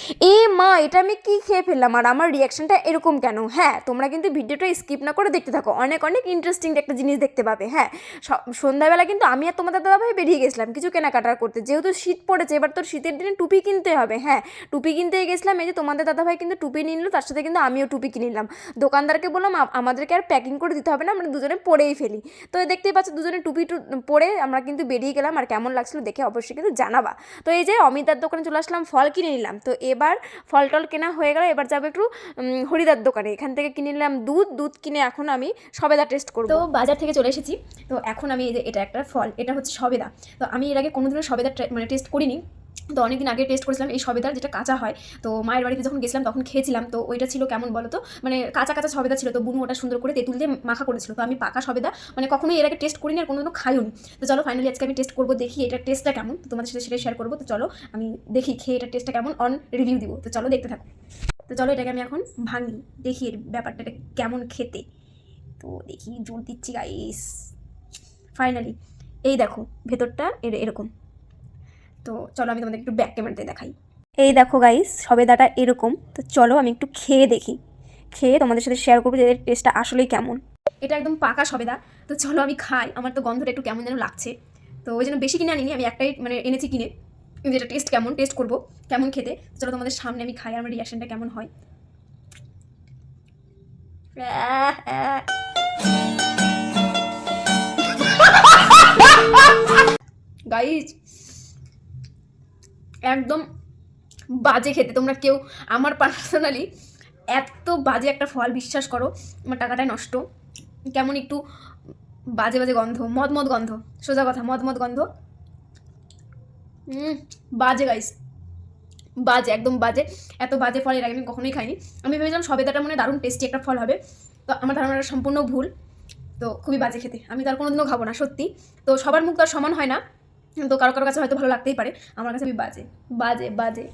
এ মা, এটা আমি কি খেয়ে ফেললাম আর আমার রিয়াকশনটা এরকম কেন? হ্যাঁ, তোমরা কিন্তু ভিডিওটা স্কিপ না করে দেখতে থাকো, অনেক অনেক ইন্টারেস্টিং একটা জিনিস দেখতে পাবে। হ্যাঁ, সন্ধ্যাবেলা কিন্তু আমি আর তোমাদের দাদাভাই বেরিয়ে গেছিলাম কিছু কেনাকাটা করতে, যেহেতু শীত পড়েছে, এবার তোর শীতের দিনে টুপি কিনতে হবে। হ্যাঁ, টুপি কিনতে গেছিলাম, এই যে তোমাদের দাদাভাই কিন্তু টুপি নিয়ে নিল, তার সাথে কিন্তু আমিও টুপি কিনে নিলাম। দোকানদারকে বললাম আমাদেরকে আর প্যাকিং করে দিতে হবে না, আমরা দুজনে পরেই ফেলি। তো দেখতেই পাচ্ছ দুজনে টুপি পরে আমরা কিন্তু বেরিয়ে গেলাম, আর কেমন লাগছিল দেখে অবশ্যই কিন্তু জানাবা। তো এই যে অমিতার দোকানে চলে আসলাম, ফল কিনে নিলাম। তো এবার ফল টল কেনা হয়ে গেল, এবার যাবো একটু হরিদার দোকানে, এখান থেকে কিনে নিলাম দুধ কিনে এখন আমি সবেদা টেস্ট করবো। তো বাজার থেকে চলে এসেছি, তো এখন আমি এই যে এটা একটা ফল, এটা হচ্ছে সবেদা। তো আমি এর আগে কোনোদিনও সবেদা মানে টেস্ট করিনি, তো অনেকদিন আগে টেস্ট করেছিলাম এই সবেদার, যেটা কাঁচা হয়। তো মায়ের বাড়িতে যখন গেছিলাম তখন খেয়েছিলাম, তো ওইটা ছিল কেমন বলো তো, মানে কাঁচা কাঁচা সবেদা ছিল, তো বুনু ওটা সুন্দর করে তেঁতুল দিয়ে মাখা করেছিল। তো আমি পাকা সবেদা মানে কখনোই এর আগে টেস্ট করিনি আর কোনোদিনও খাইও নি। তো চলো ফাইনালি আজকে আমি টেস্ট করবো, দেখি এটার টেস্টটা কেমন, তো তোমাদের সাথে সেটাই শেয়ার করবো। তো চলো আমি দেখি খেয়ে এটার টেস্টটা কেমন, অন রিভিউ দিব। তো চলো দেখতে থাকো। তো চলো এটাকে আমি এখন ভাঙি, দেখি এর ব্যাপারটা কেমন খেতে। তো দেখি জোর দিচ্ছি গাইস, ফাইনালি এই দেখো ভেতরটা এরকম। তো চলো আমি তোমাদের একটু ব্যাক ক্যামেরাতে দেখাই। এই দেখো গাইস, সবেদাটা এরকম। তো চলো আমি একটু খেয়ে দেখি, খেয়ে তোমাদের সাথে শেয়ার করবো যে এর টেস্টটা আসলেই কেমন। এটা একদম পাকা সবেদা। তো চলো আমি খাই, আমার তো গন্ধটা একটু কেমন যেন লাগছে। তো ওই জন্য বেশি কিনে আনিনি, আমি একটাই মানে এনেছি কিনে, যেটা টেস্ট কেমন টেস্ট করবো কেমন খেতে। চলো তোমাদের সামনে আমি খাই, আমার রিয়াকশনটা কেমন হয়। গাইস একদম বাজে খেতে, তোমরা কেউ আমার পার্সোনালি এত বাজে একটা ফল, বিশ্বাস করো আমার টাকাটাই নষ্ট। কেমন একটু বাজে বাজে গন্ধ, মদ গন্ধ, সোজা কথা মদ গন্ধ। বাজে গাইস, বাজে একদম বাজে। এত বাজে ফল এর আগে আমি কখনোই খাইনি। আমি ভেবেছিলাম সবেদাটা মনে দারুণ টেস্টি একটা ফল হবে, তো আমার ধারণাটা সম্পূর্ণ ভুল। তো খুবই বাজে খেতে, আমি তার কোনোদিনও খাবো না সত্যি। তো সবার মুখ তো আর সমান হয় না, তো কারো কারো কাছে হয়তো ভালো লাগতেই পারে, আমার কাছে বাজে বাজে বাজে।